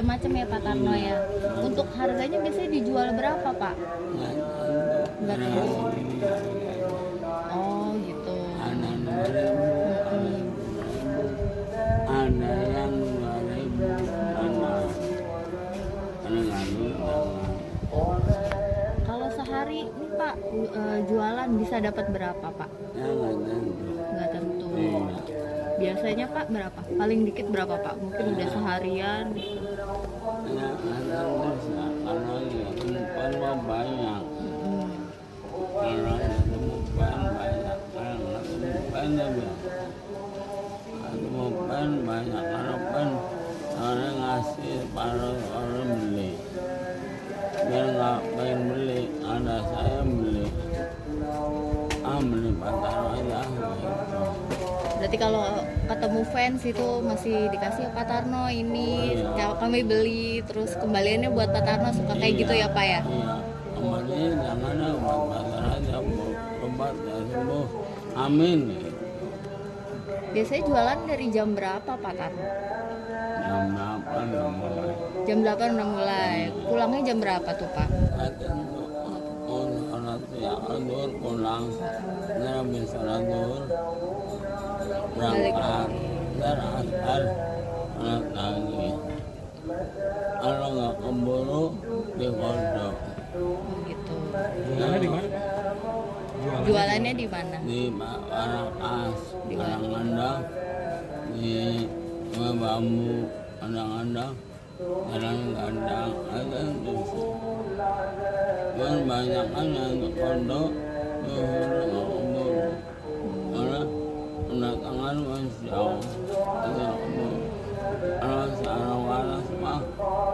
macam-macam ya Pak Tarno ya. Untuk harganya biasanya dijual berapa Pak? Nggak tahu. Oh gitu. Ada 2.000, ada yang 2.000, ada lalu. Kalau sehari nih Pak jualan bisa dapat berapa Pak? Ya nggak tentu. Nggak tentu. Iya. Biasanya Pak berapa? Paling dikit berapa Pak? Mungkin udah seharian. Ya ada bisa, kalau ya umpan mah banyak. Kalau ya umpan banyak, kalau nggak umpan ya banyak. Kalau umpan banyak, kalau umpan orang ngasih paruh orang beli. Biar nggak pengen beli, ada saya beli. Beli Pataro aja. Berarti kalau ketemu fans itu masih dikasih Pak Tarno ini kami beli, terus kembaliannya buat Pak Tarno, suka kayak gitu ya Pak ya? Iya, kembali jangan ada buat Pataro aja, obat ya sembuh. Amin. Biasanya jualan dari jam berapa Pak Tarno? Jam 8 udah mulai. Jam 8 udah mulai. Pulangnya jam berapa tuh Pak? Orang ya adur pulang, nggak bisa adur. Berangkat dan asar anak lagi. Kalau nggak keburu di kodok. Oh gitu. Jualannya di mana? Jualannya di mana? Di Parakas, kadang-kadang di bambu, kadang-kadang kadang-kadang ada terus. Banyak kan yang di kodok, nggak keburu. Karena pendatangan masih jauh, tidak keburu. Kalau seorang waras mah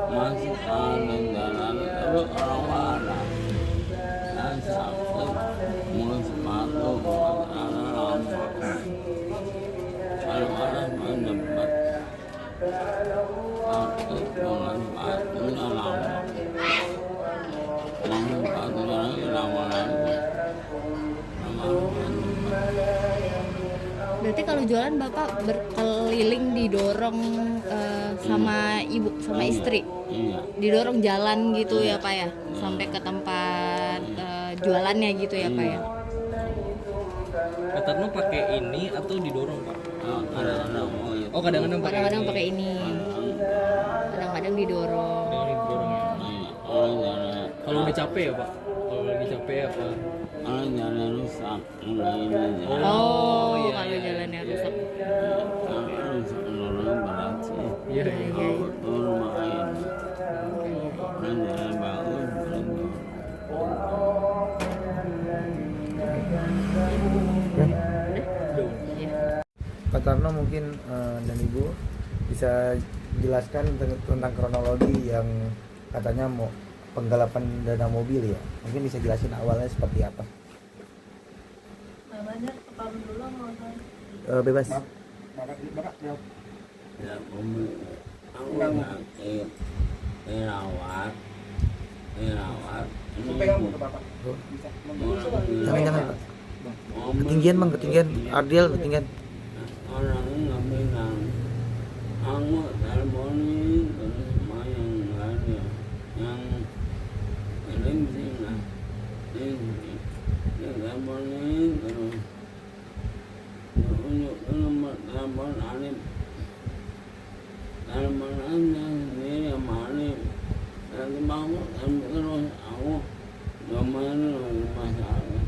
masih ada jalan, tapi orang waras dan sakit, mau sepatu, mau celana lama. Kalau waras mah dapat sakit, mau sepatunya lama. Mau sepatu lagi lama lagi. Berarti kalau jualan Bapak berkeliling didorong sama ibu, sama istri? Iya. Didorong jalan gitu ya Pak ya? Sampai ke tempat jualannya gitu ya Pak ya? Pak Tarno pakai ini atau didorong Pak? Kadang-kadang mau itu. Oh kadang-kadang pakai Kadang-kadang ini. pakai ini, kadang-kadang didorong. Kadang-kadang didorong ya. Orang jalan, Kalau udah capek ya Pak? Kalau lagi capek apa? orang jalan rusak, mulai ini jalan. Oh, iya, kalau iya. jalannya rusak. Rusak orang berat sih. Iya. Iya. Betul main. Orang jalan bagus, betul. Iya. Pak Tarno mungkin dan Ibu bisa jelaskan tentang kronologi yang katanya mau penggalapan dana mobil ya. Mungkin bisa jelasin awalnya seperti apa? Namanya kepala dulu mau Bebas. Ya, aku sakit, dirawat. Jangan Pak. Ketinggian Bang, ketinggian. Ardiel ketinggian. Orangnya nggak bilang. Aku teleponin terus sama yang lain yang sih lah. Ini teleponin terus. Unjuk nomor telepon Alif. Telepon aja sendiri sama Alif. Nanti bangun terus aku gimana masalah.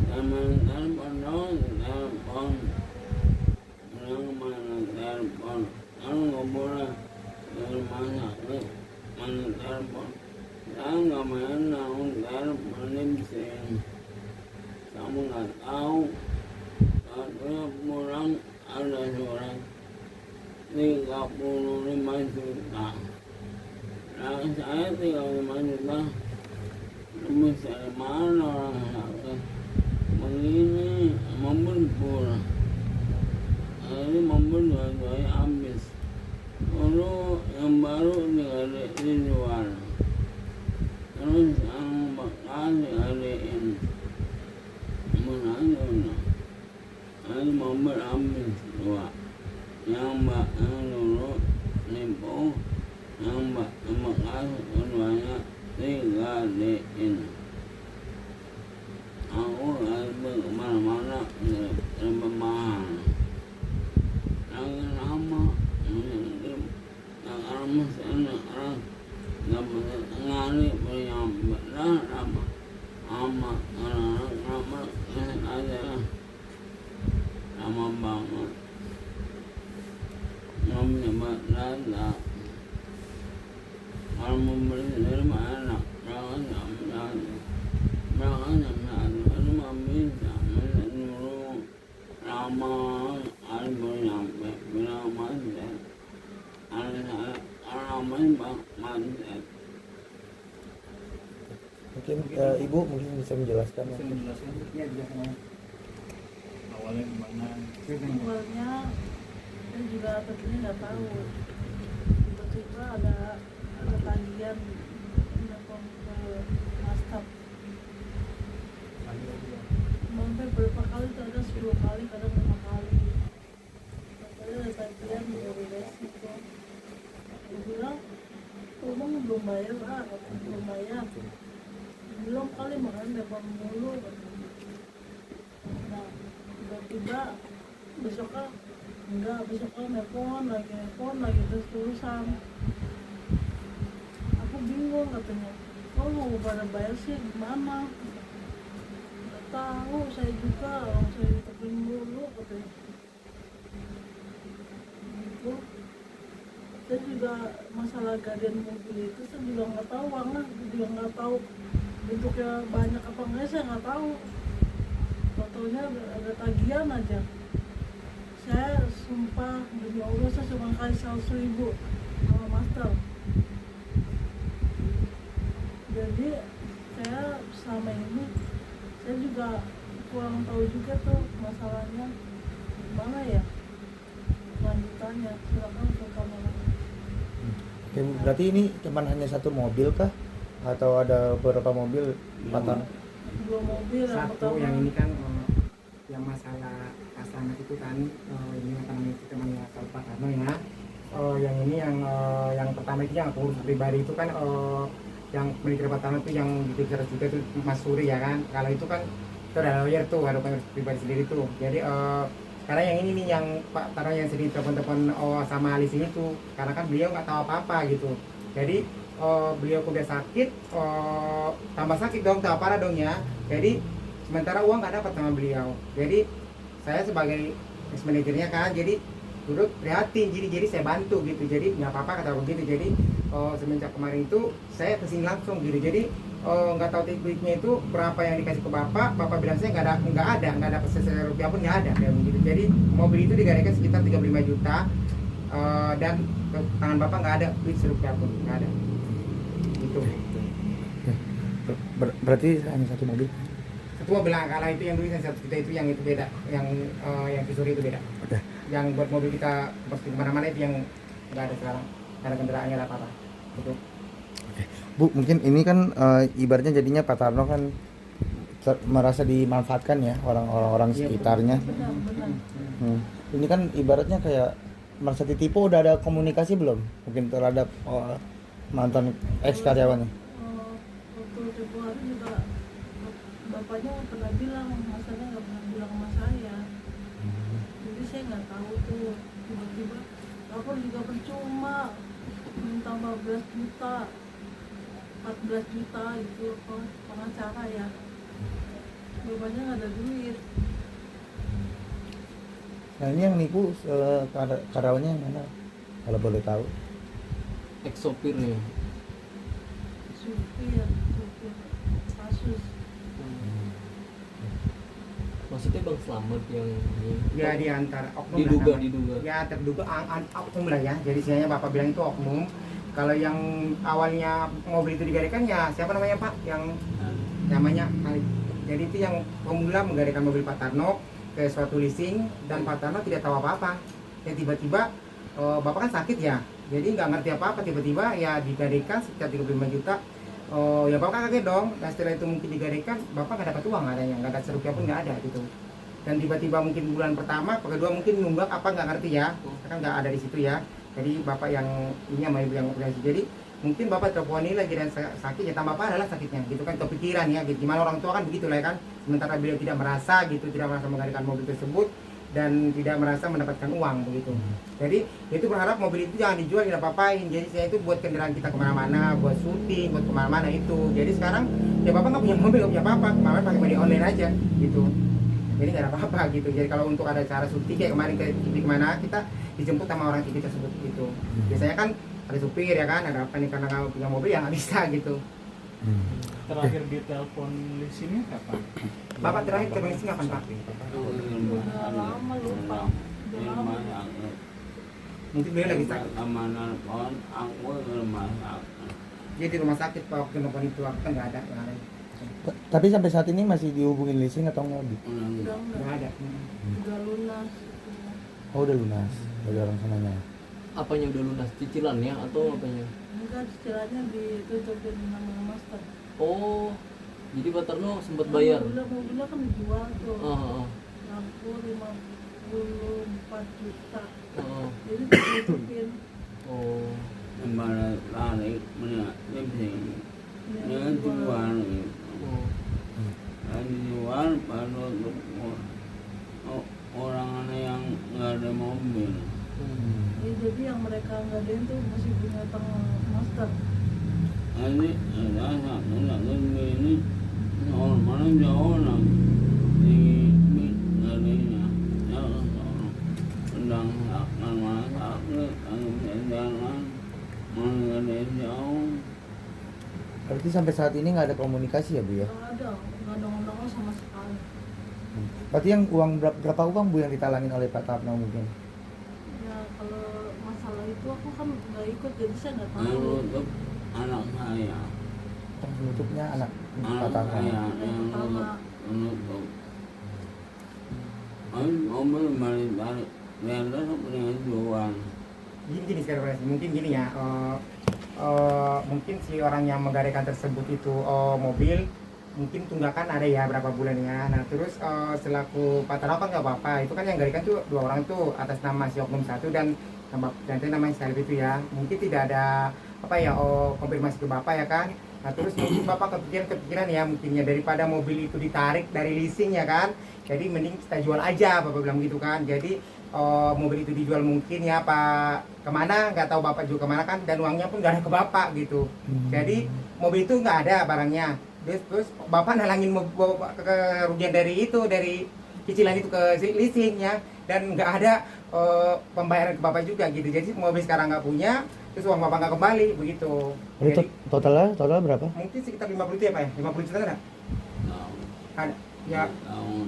Telepon dong, telepon. Yang mana telepon. Kalau nggak boleh dari mana telepon. Saya nggak main namun teleponin sih. Kamu nggak tahu. Katanya pulang ada surat 35 juta. Nah saya 35 juta. Lebih dari mana orang sakit begini membur. Ini membur dua-duanya habis. Dulu yang baru dijual. Terus yang bakal diadain. Menanya ini mobil habis dua. Yang dulu nipu yang makasih semuanya digadein. Aku lagi kemana-mana dan pemahaman yang lama yang lama sana nggak mengenali penyampaian lama lama aja lama banget menyebut nada kalau membeli dari mana jangan meminta menurut lama ada nyampe bilang mandat ada alamin mandat. Mungkin ibu mungkin bisa menjelaskan. Bisa menjelaskan ya biasanya awalnya gimana? Awalnya saya juga tadinya nggak tahu, tiba-tiba ada tagihan telepon ke Mastap. Sampai berapa kali tuh, ada 10 kali, kadang 5 kali. Katanya ada tagihan dari resiko. Aku bilang, "Abang belum bayar, belum bayar." Belum kali, makanya telepon mulu. Nah, tiba-tiba besoknya enggak, besoknya nelpon lagi terus terusan. Aku bingung katanya, "Oh, mau pada bayar sih gimana?" Nggak tahu, saya juga orang saya ditelepon mulu katanya. Gitu. Saya juga masalah gadean mobil itu saya juga nggak tahu uangnya, juga nggak tahu bentuknya banyak apa enggak, saya nggak tahu. Fotonya ada tagihan aja. Saya sumpah demi Allah saya cuma kasih 100.000 sama master. Jadi saya selama ini saya juga kurang tahu juga tuh masalahnya gimana ya lanjutannya. Silakan ke kamera. Oke, berarti ini cuma hanya satu mobil kah? Atau ada beberapa mobil patah? 2 mobil yang Satu pertama. yang ini kan yang masalah pasangan itu kan ini apa namanya itu temannya Pak Karno ya. Yang ini yang pertama itu yang pengurus pribadi itu kan yang milik Pak Karno itu yang di 100 juta itu Mas Suri ya kan. Kalau itu kan itu ada lawyer tuh, ada pengurus pribadi sendiri tuh. Jadi karena yang ini nih yang Pak Karno yang sering telepon-telepon sama Alis ini tuh, karena kan beliau nggak tahu apa-apa gitu. Jadi beliau udah sakit, tambah sakit dong, tambah parah dong ya. Jadi sementara uang nggak dapat sama beliau. Jadi saya sebagai ex manajernya kan, jadi turut prihatin. Jadi saya bantu gitu. Jadi nggak apa-apa kata begitu. Jadi semenjak kemarin itu saya kesini langsung gitu. Jadi nggak tahu tekniknya itu berapa yang dikasih ke bapak. Bapak bilang saya nggak ada pesan rupiah pun nggak ada. Gitu. Jadi mobil itu digadaikan sekitar 35 juta dan ke tangan bapak nggak ada duit serupiah pun nggak ada. Gitu. Berarti hanya satu mobil? Satu mobil kalau itu yang duitnya 1 juta itu yang itu beda, yang Kisuri itu beda. Oke. Yang buat mobil kita pasti kemana-mana itu yang nggak ada sekarang, karena kendaraannya ada apa-apa. Gitu. Bu, mungkin ini kan ibaratnya jadinya Pak Tarno kan merasa dimanfaatkan ya orang-orang Iya, sekitarnya. Benar. Ini kan ibaratnya kayak merasa ditipu. Udah ada komunikasi belum? Mungkin terhadap mantan ex karyawannya. Waktu tempo hari juga bapaknya pernah bilang, masanya nggak pernah bilang sama saya. Jadi saya nggak tahu tuh, tiba-tiba lapor juga percuma, minta 15 juta 14 juta gitu pengacara ya. Bapaknya nggak ada duit. Nah ini yang nipu karyawannya yang mana? Kalau boleh tahu. Ex sopir nih. Supir kasus. Maksudnya Bang Slamet yang ini. Ya di antara oknum Diduga, lah namanya. diduga. Ya terduga oknum lah ya. Jadi sianya bapak bilang itu oknum. Kalau yang awalnya mobil itu digadaikan ya siapa namanya Pak? Yang namanya Khalid. Jadi itu yang pemula menggadaikan mobil Pak Tarno ke suatu leasing dan Pak Tarno tidak tahu apa-apa. Ya tiba-tiba bapak kan sakit ya. Jadi nggak ngerti apa-apa, tiba-tiba ya digadaikan sekitar 35 juta. Ya bapak kaget dong. Dan setelah itu mungkin digadaikan, bapak nggak dapat uang adanya, nggak ada serupiah pun nggak ada gitu. Dan tiba-tiba mungkin bulan pertama, kedua mungkin nunggak apa nggak ngerti ya, kan nggak ada di situ ya. Jadi bapak yang ini sama ibu yang operasi. Jadi mungkin bapak teleponi lagi dan sakit, ya tambah parah lah sakitnya gitu kan, kepikiran ya gitu. Gimana orang tua kan begitu lah ya kan, sementara beliau tidak merasa gitu, tidak merasa menggunakan mobil tersebut dan tidak merasa mendapatkan uang begitu. Jadi itu berharap mobil itu jangan dijual, tidak apa-apain. Jadi saya itu buat kendaraan kita kemana-mana, buat syuting, buat kemana-mana itu. Jadi sekarang ya bapak nggak punya mobil, nggak punya apa-apa, kemarin pakai money online aja gitu. Jadi nggak ada apa-apa gitu. Jadi kalau untuk ada cara syuting kayak kemarin ke TV kemana, kita dijemput sama orang TV tersebut gitu. Biasanya kan ada supir ya kan, ada apa nih, karena nggak punya mobil ya nggak bisa gitu. Terakhir ditelepon leasingnya kapan? Bapak terakhir ke Indonesia kapan Pak? Udah lama lupa. Udah lama. Mungkin beliau lagi sakit. Sama nelpon, aku ke rumah sakit. Dia di rumah sakit Pak, waktu nelfon itu aku kan nggak ada yang ada. Tapi sampai saat ini masih dihubungin leasing atau enggak, Bi? Udah Nggak ada. udah lunas. Oh, udah lunas dari orang sananya. Apanya udah lunas? Cicilannya atau apanya? Enggak, cicilannya ditutupin nama master. Oh, jadi Pak Tarno sempat bayar. Mobilnya kan dijual tuh. Oh, Aku 54 juta. oh, Jadi ditutupin. oh. Kembali tarik, menak, jepsing. Dia jual gitu. Oh. Dan dijual pada untuk orang yang nggak ada mobil. Ya, jadi yang mereka nggak ada itu masih punya utang master. Nanti ada satu lagi ini orang mana jauh orang di negerinya, jauh orang sedang akan masak, akan jalan, mana jauh. Berarti sampai saat ini nggak ada komunikasi ya, Bu ya? Nggak ada ngomong sama sekali. Berarti yang uang berapa uang Bu yang ditalangin oleh Pak Tarno mungkin? Ya kalau masalah itu aku kan nggak ikut, jadi saya nggak tahu. Menutup anak saya, Penutupnya anak Pak anak Tarno. saya yang menutup. Mobil balik tarik, rela punya jual. Gini sekarang Pak, mungkin gini ya. Mungkin si orang yang menggadaikan tersebut itu mobil mungkin tunggakan ada ya berapa bulan ya. Nah terus selaku Pak Tarno kan nggak apa-apa, itu kan yang gadaikan tuh 2 orang tuh atas nama si oknum 1 dan namanya Salib itu ya. Mungkin tidak ada apa ya konfirmasi ke bapak ya kan. Nah terus mungkin bapak kepikiran ya mungkinnya, daripada mobil itu ditarik dari leasing ya kan, jadi mending kita jual aja, bapak bilang gitu kan. Jadi mobil itu dijual mungkin ya Pak kemana nggak tahu, bapak juga kemana kan, dan uangnya pun nggak ada ke bapak gitu. Jadi mobil itu nggak ada barangnya, terus bapak nalangin kerugian dari cicilan itu ke leasing ya, dan nggak ada pembayaran ke bapak juga gitu. Jadi mobil sekarang nggak punya, terus uang bapak nggak kembali begitu. Jadi Jadi total berapa? mungkin sekitar 50 juta ya Pak ya, 50 juta ada? Ada ya, Tahun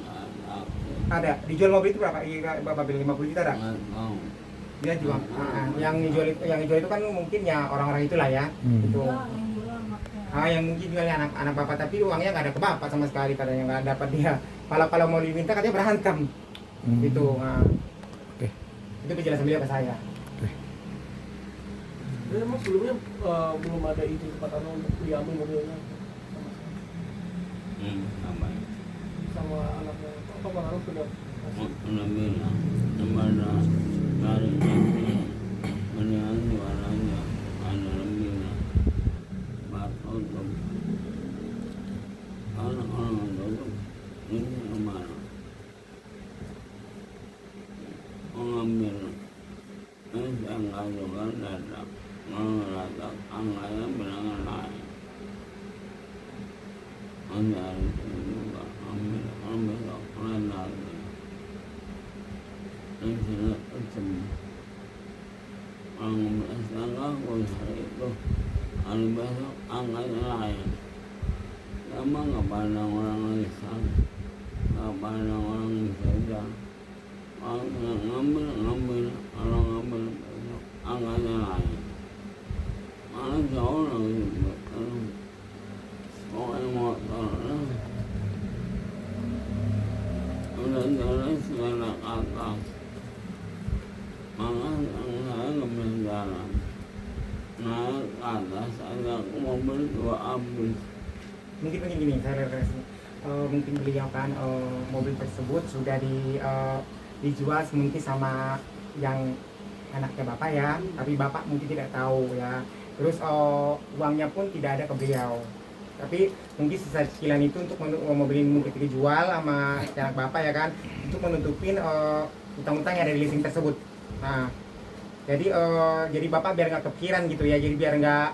ada. Dijual mobil itu berapa? Iya, bapak bilang 50 juta ada? tahun. Dia jual. Yang dijual itu kan mungkin ya orang-orang itulah ya. Gitu. Ya, yang jual anaknya. Yang mungkin jualnya anak bapak, tapi uangnya nggak ada ke bapak sama sekali, katanya nggak dapat dia. Kalau mau diminta katanya berantem. Gitu. Oke. Itu penjelasan beliau ke saya. Jadi emang sebelumnya belum ada izin Pak Tarno untuk diambil mobilnya Sama. sama anaknya. Apa Pak Tarno sudah kasih? Udah bilang, kepada dari ini, mendingan jualannya, ada lebihnya. Baru untuk orang-orang tutup, ini kemana? Mengambil, ini saya nggak juga datang, mengelatak angkanya bilangan lain. Hanya itu juga, ambil lain lagi. Ini sudah macam orang berasal aku hari itu, hari besok angkanya lain. Emang nggak pandang orang lisan, nggak pandang orang lisan. Orang ngambil, orang ngambil besok angkanya lain. Mana jauh lagi, orang motor lah. Udah jalan segala kata. Malah saya nggak bisa jalan. Naik ke atas, ada mobil 2 habis. Mungkin gini, saya referensi. Mungkin beliau kan mobil tersebut sudah dijual mungkin sama yang anaknya bapak ya, tapi bapak mungkin tidak tahu ya. Terus uangnya pun tidak ada ke beliau, tapi mungkin sisa cicilan itu untuk mau beli mungkin dijual sama anak bapak ya kan, untuk menutupin utang-utang yang ada di leasing tersebut. Nah, jadi bapak biar nggak kepikiran gitu ya, jadi biar nggak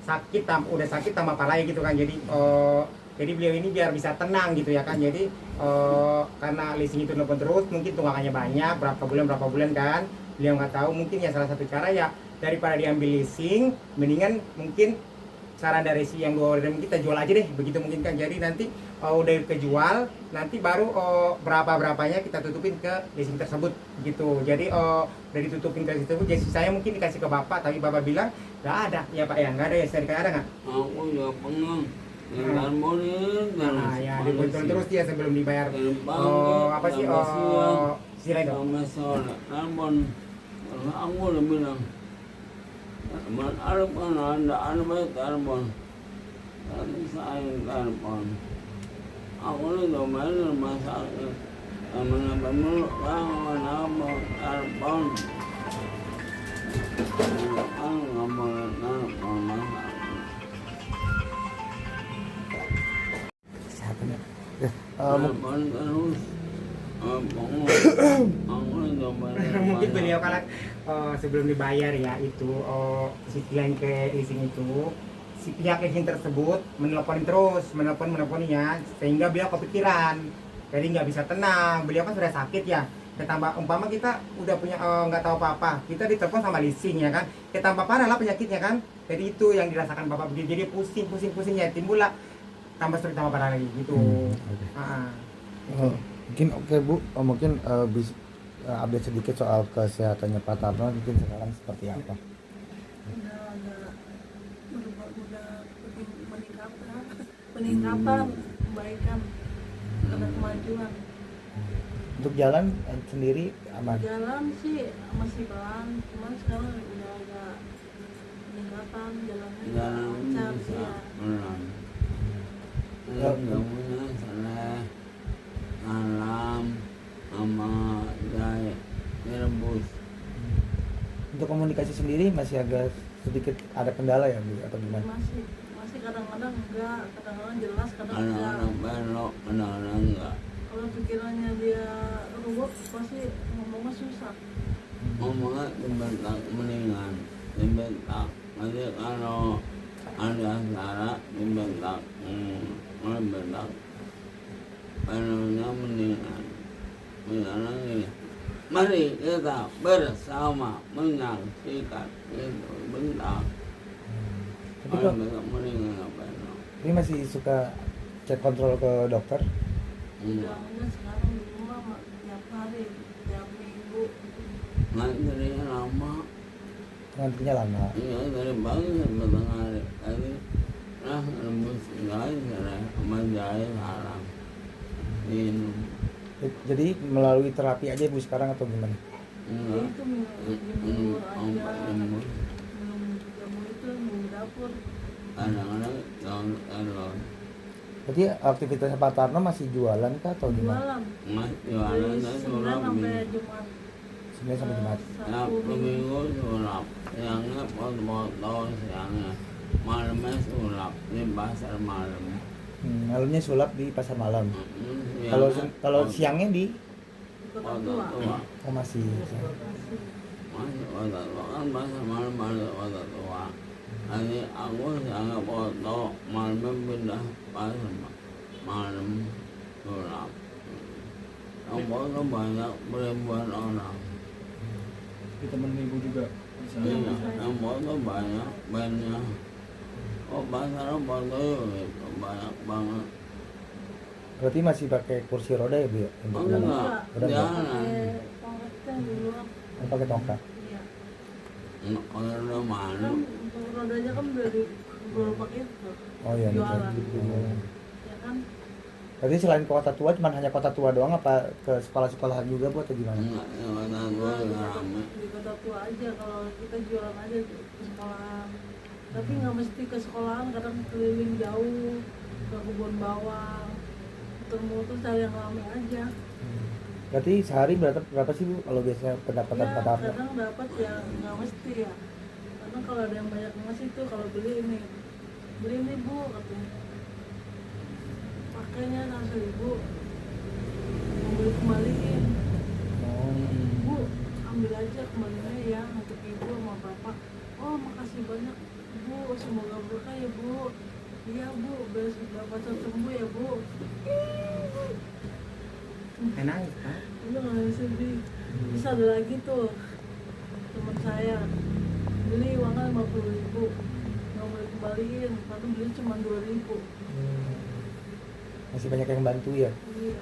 sakit, udah sakit tambah parah gitu kan. Jadi beliau ini biar bisa tenang gitu ya kan. Jadi karena leasing itu nelfon terus, mungkin tunggakannya banyak, berapa bulan kan, beliau nggak tahu. Mungkin ya salah satu cara ya, daripada diambil leasing, mendingan mungkin saran dari si yang 2 kita jual aja deh, begitu mungkin kan. Jadi nanti udah kejual, nanti baru berapanya kita tutupin ke leasing tersebut gitu. Jadi udah ditutupin ke tersebut, jadi saya mungkin dikasih ke bapak, tapi bapak bilang nggak ada ya pak ya, nggak ada ya, saya ada nggak? Aku juga pengen dengan model Nah ya dibontor terus dia sebelum dibayar. Apa sih sila itu? sama sore telepon, karena aku udah bilang teman ada baik telepon, tapi saya telepon, aku udah main rumah sakit, kenapa mulu kenapa telepon, aku nggak boleh telepon masa. Kesehatan ya. Ya, Telepon terus, aku udah Mungkin beliau kalau sebelum dibayar ya itu cicilan ke leasing itu, si pihak leasing tersebut menelponin ya, sehingga beliau kepikiran, jadi nggak bisa tenang. Beliau kan sudah sakit ya, ketambah umpama kita udah punya nggak tahu apa-apa, kita ditelepon sama leasing ya kan, ketambah parah lah penyakitnya kan. Jadi itu yang dirasakan bapak begitu, jadi pusing ya, timbul lah tambah sulit tambah parah lagi gitu. Mungkin oke Bu, mungkin bisa update sedikit soal kesehatannya Pak Tarno mungkin sekarang seperti apa? Udah peningkatan, kebaikan, ada kemajuan. Untuk jalan sendiri aman? Jalan sih masih pelan, cuman sekarang udah agak peningkatan, jalannya lancar sih ya. menang. Nggak punya salah alam sama jahit direbus. Untuk komunikasi sendiri masih agak sedikit ada kendala ya Bu atau gimana? Masih kadang-kadang enggak, kadang-kadang jelas, kadang enggak. Kadang-kadang belok, kadang-kadang enggak. Kalau pikirannya dia ruwet pasti ngomongnya susah. Ngomongnya dibentak mendingan, dibentak. Nanti kalau ada acara dibentak, dibentak. Pengennya mendingan. Misalnya gini, mari kita bersama menyaksikan itu bentak. Tapi Kalau kok bentak mendingan apa itu? ini masih suka cek kontrol ke dokter? Udah sekarang di rumah tiap hari, tiap minggu. Ngantrinya lama. Ngantrinya lama. Iya dari pagi sampai tengah hari. Tadi rebus guys, sama jahit haram. Minum. Jadi melalui terapi aja Bu sekarang atau gimana? Enggak. Itu minum Obat aja. jemur. Minum jamu itu minum dapur. Kadang-kadang telur. Berarti aktivitasnya Pak Tarno masih jualan kah atau gimana? Jualan. Mas jualan Dari dan 9 sulap sampai nih. Jumat. Senin sampai Jumat. Sabtu minggu sulap. Siangnya foto-foto siangnya. Malamnya sulap di pasar malam. Malamnya sulap di pasar malam. Siangnya Kalau siangnya di Kota foto tua. tua. oh masih. Masih foto tua kan pasar malam ada foto tua. Nanti aku siangnya foto malamnya pindah pasar malam sulap. Yang foto banyak beribuan orang. Di temen ibu juga bisa. Iya, yang foto banyak bandnya. Oh pasar foto itu banyak banget. Berarti masih pakai kursi roda ya Bu ya? Untuk Enggak, jalan? Udah enggak? jalan. Pakai tongkatnya di luar. Oh, pakai tongkat. Iya. Kalau udah malu, Kan untuk rodanya kan udah dijual pakai itu. Oh iya, Jualan. gitu. Ya kan? Berarti selain kota tua cuma hanya kota tua doang apa ke sekolah-sekolahan juga Bu atau gimana? enggak, ya kata gue juga rame. Di kota tua aja, kalau kita jualan aja ke sekolahan. Tapi nggak mesti ke sekolahan, kadang keliling jauh ke kebun bawang, muter-muter cari yang rame aja. Berarti sehari berapa sih Bu kalau biasanya pendapatan Ya, Pak Tarno? kadang dapat ya nggak mesti ya. Karena kalau ada yang banyak emas itu kalau beli ini Bu katanya. Pakainya 100.000, mau beli kembaliin. Oh, Bu, ambil aja kembalinya ya untuk ibu sama bapak. Oh, makasih banyak Bu, semoga berkah ya Bu. Iya Bu, besok bapak sembuh ya Bu. Nangis kan? Itu nggak sedih. Terus ada lagi tuh teman saya beli uangnya 50.000, nggak boleh kembaliin, karena beli cuma 2.000. masih banyak yang bantu ya. Iya.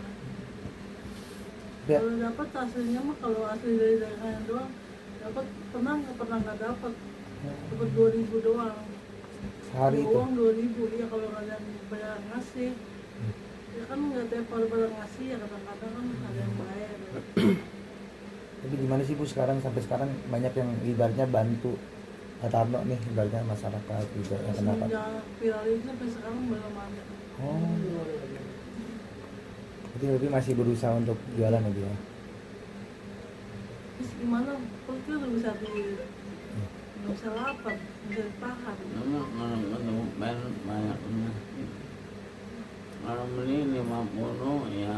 Ya. Kalau dapat hasilnya mah kalau asli dari dagangan doang dapat, nggak pernah nggak dapat 2.000 doang. Sehari itu. Uang 2.000 ya kalau nggak ada yang banyak ngasih. Ya kan nggak tiap hari pada ngasih ya, kadang-kadang kan ada yang bayar. Tapi gimana sih Bu sekarang sampai sekarang banyak yang ibaratnya bantu Pak Tarno nih, ibaratnya masyarakat juga yang kenapa? Semenjak viral itu sampai sekarang belum ada. Oh. Berarti lebih masih berusaha untuk jualan ya Bu ya. Terus gimana? Perut udah bisa nggak bisa lapar, bisa ditahan. Memang kalau ketemu pen banyak emas. Kalau beli 50 ya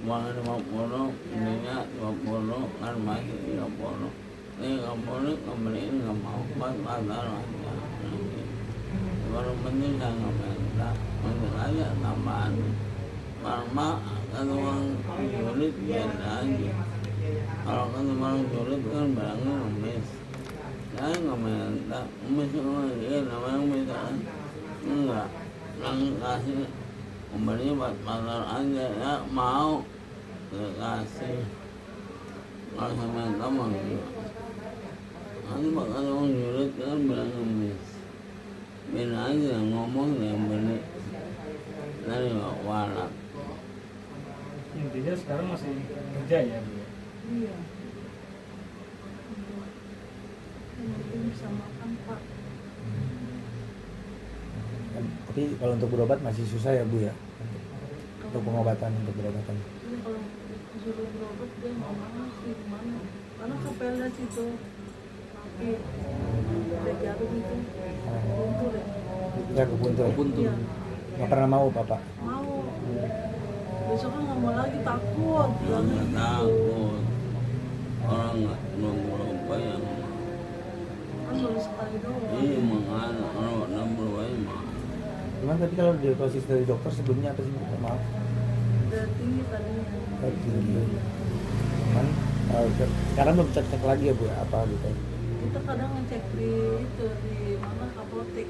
uang 50, belinya 20 kan masih 30. Ini 30 kembaliin nggak mau, buat pasar aja. Kalau penting saya nggak minta, mungkin aja tambahan. Karena kan uang sulit biasa aja. Kalau kan orang sulit kan barangnya ngemis. Saya nggak minta, ngemis dia namanya ngemis kan. Enggak, langsung kasih. Kembalinya buat pasar aja, ya mau kasih. Kalau saya minta mah nanti bakal orang sulit kan bilang ngemis. Bina aja yang ngomong yang beli dari warak. Intinya sekarang masih kerja ya Bu ya? Iya. Yang penting bisa makan Pak. Tapi kalau untuk berobat masih susah ya Bu ya? Untuk pengobatan, untuk berobatan. Ini kalau disuruh berobat dia nggak mau sih gimana? Karena kepelet itu kaki ada jarum itu buntu deh. Ya kebuntu. Iya. Nggak pernah mau Bapak. Mau. Besok kan nggak mau lagi, takut. Orang nggak takut, orang nggak berubah yang Kan baru sekali doang. ini mengana orang nggak berubah mah. Cuman tapi kalau diagnosis dari dokter sebelumnya apa sih Bu? Maaf. Udah tinggi tadinya. Tinggi. Cuman sekarang belum cek lagi ya Bu ya, apa gitu. Kita kadang ngecek di itu di mana apotek.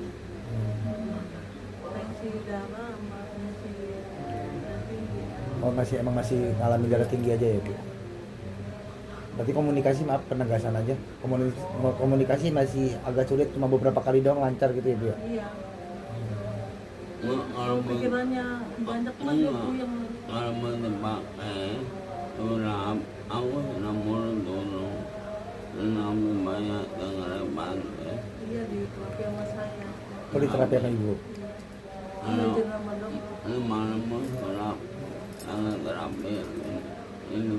Tensi darah sama tensi darah tinggi. Oh emang masih ngalamin darah tinggi aja ya Bu. Berarti komunikasi maaf penegasan aja. Komunikasi masih agak sulit, cuma beberapa kali doang lancar gitu ya Bu ya. Iya. Kalau Pikirannya banyak mah dia puyeng. kalau mau dipakai udah aku nomor dulu namun banyak dengar banget. Iya di terapi sama saya. Kalau di terapi sama Ibu. Belajar sama dokter. Ini malam mau gelap sangat terapi ini